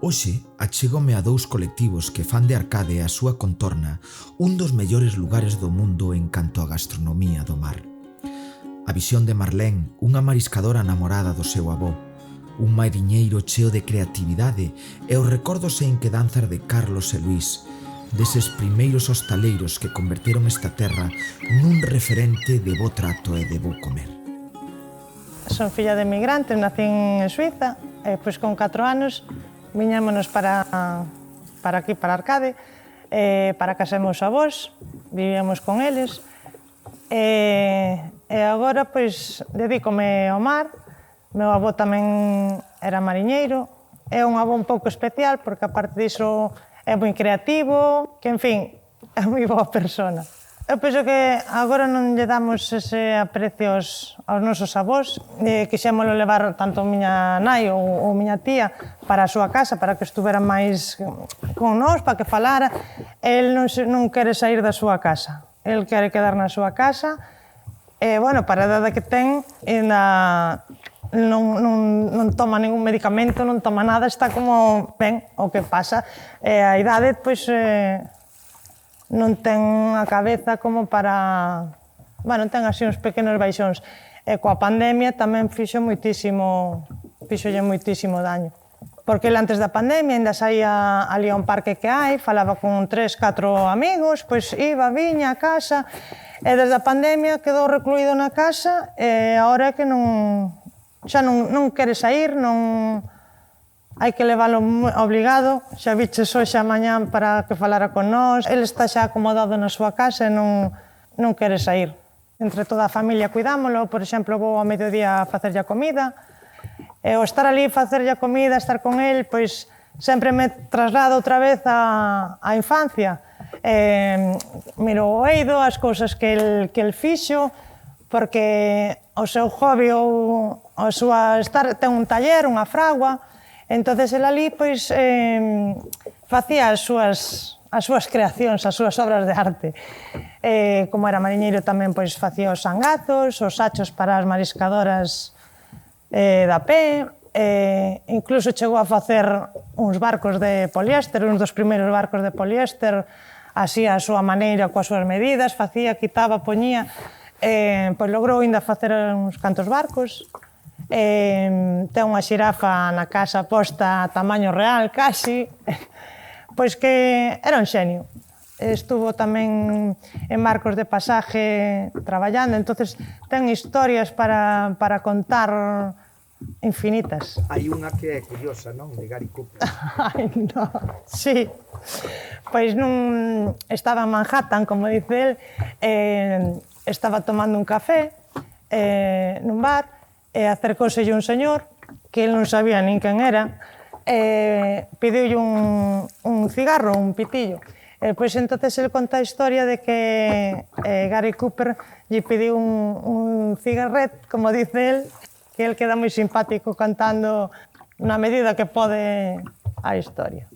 Hoxe achégome a dous colectivos que fan de Arcade a súa contorna un dos mellores lugares do mundo en canto a gastronomía do mar. A visión de Marlene, unha mariscadora namorada do seu avó, un mariñeiro cheo de creatividade e os recordos en que danzas de Carlos e Luís, deses primeiros hostaleiros que converteron esta terra nun referente de bo trato e de bo comer. Son filla de migrantes, nací en Suiza, e pois con 4 anos viñámonos para aquí, para Arcade, para casa dos meus avós, vivíamos con eles, e agora pois dedícome ao mar. Meu avó tamén era mariñeiro, é un avó un pouco especial porque aparte diso é moi creativo, que en fin, é moi boa persona. Eu penso que agora non lle damos ese aprecio aos nosos avós. Quixémolo levar tanto a miña nai ou miña tía para a súa casa, para que estuvera máis con nós, para que falara. El non quere sair da súa casa. El quere quedar na súa casa. E, bueno, para a edade que ten, non toma ningún medicamento, non toma nada, está como ben. O que pasa a idade, pois, non ten a cabeza como para... Bueno, ten así uns pequenos baixóns. E coa pandemia tamén fixolle moitísimo daño. Porque ele antes da pandemia ainda saía ali a un parque que hai, falaba con 3, 4 amigos, pois iba, viña a casa, e desde a pandemia quedou recluído na casa e agora é que xa non quere sair, non... Hai que leválo obligado, xa viches hoxe a mañán para que falara con nós. Ele está xa acomodado na súa casa e non quere sair. Entre toda a familia cuidámolo, por exemplo, vou ao mediodía a facerlle a comida. E o estar ali, facerlle a comida, estar con el, pois sempre me traslada outra vez á infancia. Miro o eido, as cousas que el fixo, porque o seu hobby ou a súa estar ten un taller, unha fragua. Entonces, el ali, pois, facía as súas creacións, as súas obras de arte. Como era mariñeiro tamén, pois, facía os sangazos, os sachos para as mariscadoras da pé, incluso chegou a facer uns barcos de poliéster, uns dos primeiros barcos de poliéster, así a súa maneira, coas súas medidas, facía, quitaba, poñía, pois logrou ainda facer uns cantos barcos. Ten unha xirafa na casa posta a tamaño real, casi, pois que era un xenio. Estuvo tamén en barcos de pasaje traballando, entonces ten historias para contar infinitas. Hai unha que é curiosa, non? De Gary Cooper. Ai, non, sí. Pois estaba en Manhattan, como dice el, estaba tomando un café nun bar, e acercóselle un señor que el non sabía nin quen era, pediulle un cigarro, un pitillo. Pois entonces el conta a historia de que Gary Cooper lle pediu un cigarret, como dice el, que el queda moi simpático cantando na medida que pode a historia.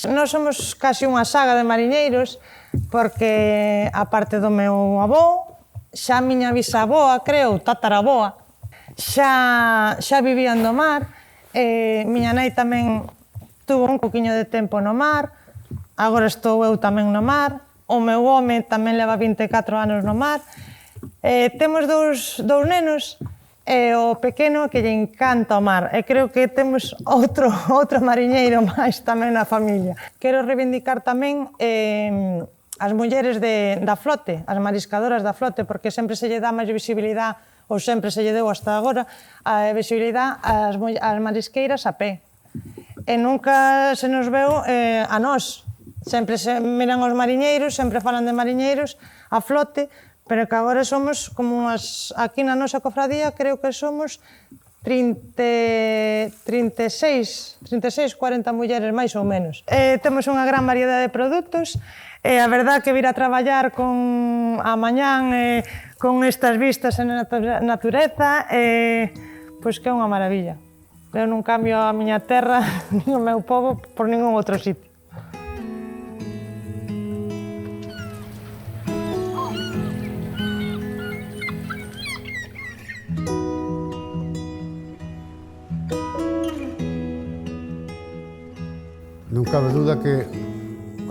Nós somos casi unha saga de mariñeiros, porque aparte do meu avó, xa a miña bisaboa, creo, tataraboa, xa vivían no mar. Miña nai tamén tuvo un poquinho de tempo no mar, agora estou eu tamén no mar, o meu home tamén leva 24 anos no mar. Temos dous nenos e o pequeno que lle encanta o mar, e creo que temos outro mariñeiro máis tamén na familia. Quero reivindicar tamén as mulleres da flote, as mariscadoras da flote, porque sempre se lle dá máis visibilidade, ou sempre se lle deu hasta agora, a visibilidade ás marisqueiras a pé. E nunca se nos veu a nós. Sempre se miran os mariñeiros, sempre falan de mariñeiros a flote, pero que agora somos como aquí na nosa cofradía, creo que somos 36, 40 mulleres, máis ou menos. Temos unha gran variedade de produtos, e a verdad que vir a traballar a mañán con estas vistas na natureza, pois que é unha maravilla. Eu non cambio a miña terra, nin o meu pobo, por ningún outro sitio. cabe duda que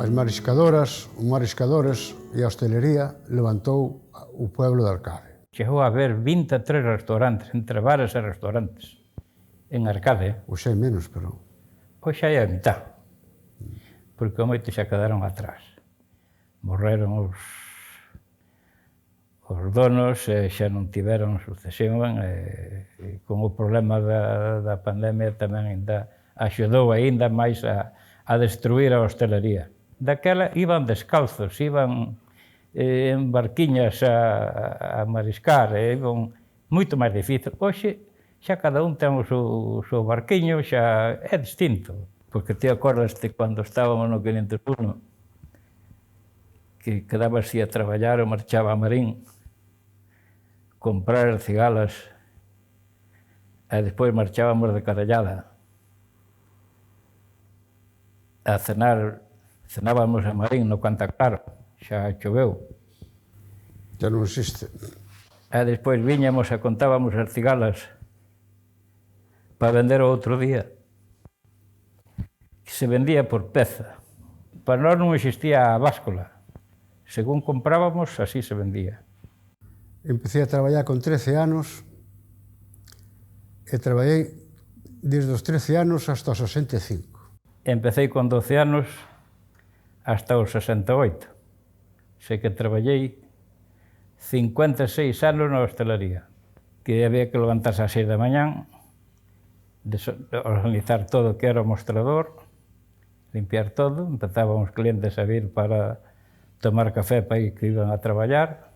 as mariscadoras, os mariscadores e a hostelería levantou o pueblo de Arcade. Chegou a haber 23 restaurantes, entre bares e restaurantes, en Arcade. Hoxe hai menos, pero... Hoxe hai a mitad, porque moitos xa quedaron atrás. Morreron os donos e xa non tiveron sucesión e con o problema da pandemia tamén ainda axudou ainda máis a destruir a hostelería. Daquela iban descalzos, iban en barquiñas a mariscar, iban moito máis difícil. Hoxe xa cada un ten o seu barquiño, xa é distinto. Porque te acordaste cando estábamos no 501, que quedaba así a traballar ou marchaba a Marín, comprar as cigalas, e despois marchábamos de Carallada a cenar, cenábamos a Marín no Cantaclaro, xa choveu. Ya non existe. E despois viñamos e contábamos as cigalas para vender o outro día. Se vendía por peza. Para nós non existía a báscula. Según comprábamos, así se vendía. Empecé a traballar con 13 anos e traballei desde os 13 anos hasta os 65. Empecé con 12 anos hasta os 68. Sei que traballei 56 anos na hostelería, que había que levantarse ás 6 da mañán, organizar todo o que era o mostrador, limpiar todo, empezaban os clientes a vir para tomar café para ir que iban a traballar,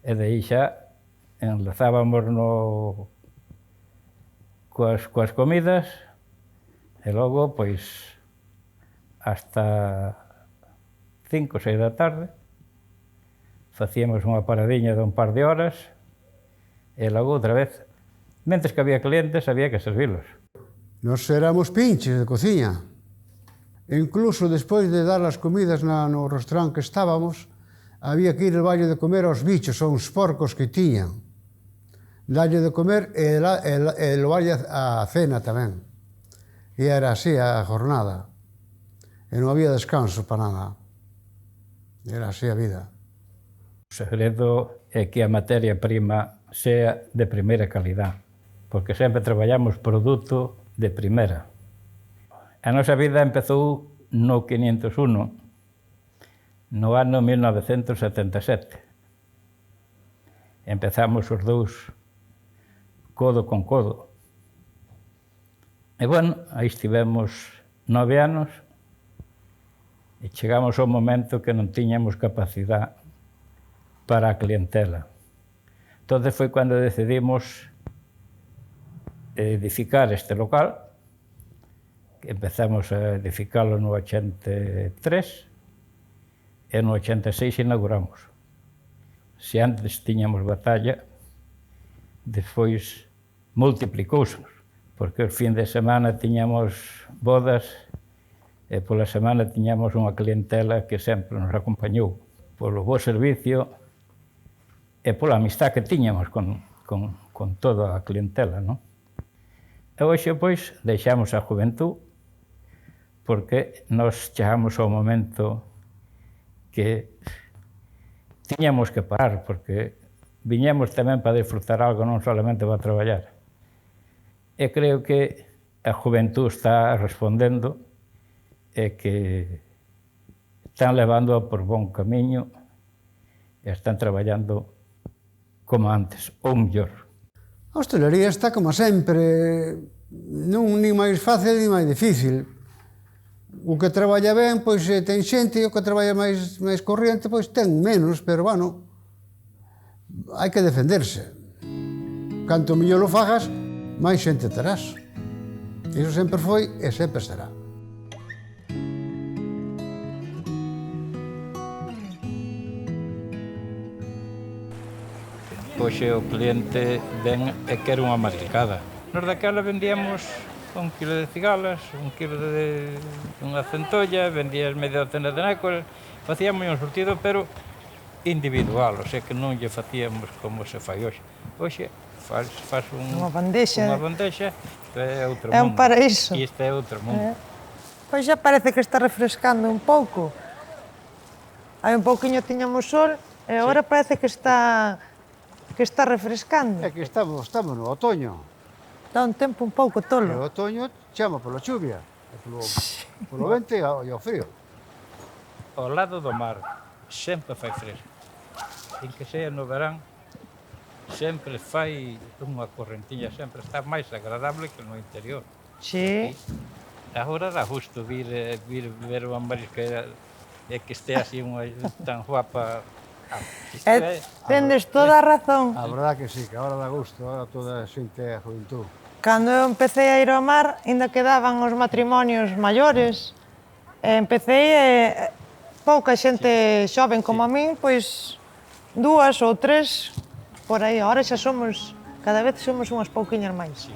e de aí xa enlazábamos coas comidas, e logo, pois, hasta 5 ou 6 da tarde, facíamos unha paradiña de un par de horas, e logo outra vez, mentres que había clientes, había que servirlos. Nos éramos pinches de cociña. Incluso despois de dar as comidas no restaurante que estábamos, había que ir ao baño de comer aos bichos, aos porcos que tiñan. Dalle de comer e levarlle a cena tamén. E era así a jornada. E non había descanso para nada. Era así a vida. O segredo é que a materia prima sea de primeira calidad, porque sempre traballamos produto de primeira. A nosa vida empezou no 501, no ano 1977. Empezamos os dous codo con codo. E, bueno, aí estivemos 9 anos e chegamos ao momento que non tiñamos capacidade para a clientela. Entón foi cando decidimos edificar este local, que empezamos a edificalo no 83 e no 86 inauguramos. Se antes tiñamos batalla, despois multiplicouse, porque os fin de semana tiñamos bodas e pola semana tiñamos unha clientela que sempre nos acompañou polo bo servicio e pola amistad que tiñamos con toda a clientela, non? E hoxe, pois, deixamos a juventud porque nos chegamos ao momento que tiñamos que parar, porque viñemos tamén para disfrutar algo, non solamente para traballar. E creo que a juventud está respondendo e que están levando por bon camiño e están traballando como antes, ou mellor. A hostelería está como sempre, non nin máis fácil nin máis difícil. O que traballa ben, pois ten xente, e o que traballa máis corriente, pois ten menos, pero, bueno, hai que defenderse. Canto mellor o fagas, máis xente terás. Iso sempre foi e sempre será. Hoxe o cliente ven e quere unha mariscada. Nos daquela vendíamos 1 kilo de cigalas, 1 kilo de unha centolla, vendías media docena de nácoras, facíamos un surtido, pero individual, o sea que non lle facíamos como se fai hoxe. Hoxe faz unha bandexa. Unha bandexa, isto é outro mundo. É un paraíso. Isto é outro mundo. Pois xa parece que está refrescando un pouco. Hai un pouquiño tiñamos sol e agora parece que está refrescando. É que estamos no otoño. Dá un tempo un pouco E o tolo. otoño chama pola chuvia, e polo vento e ao frío. Ao lado do mar sempre fai fresco. En que sea no verán, sempre fai unha correntiña, sempre está máis agradable que no interior. Sí. Agora dá gusto vir ver unha marisqueira e que este así unha tan guapa. Tendes toda a razón. A verdad que sí, que agora dá gusto, agora toda a xente é a juventud. Cando eu empecé a ir ao mar, ainda quedaban os matrimonios maiores. E empecé pouca xente xoven como a min, pois 2 ou 3 por aí. Agora xa somos, cada vez somos unhas pouquiñas máis.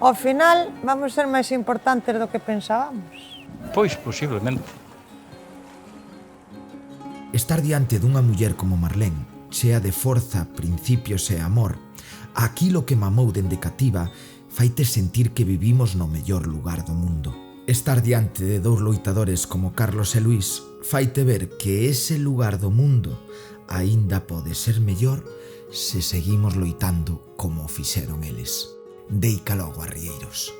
Ao final, vamos ser máis importantes do que pensábamos. Pois posiblemente. Estar diante dunha muller como Marlene, chea de forza, principios e amor, aquilo que mamou dende cativa, faite sentir que vivimos no mellor lugar do mundo. Estar diante de dous loitadores como Carlos e Luís, faite ver que ese lugar do mundo aínda pode ser mellor se seguimos loitando como o fixeron eles. Deica logo, arrieiros.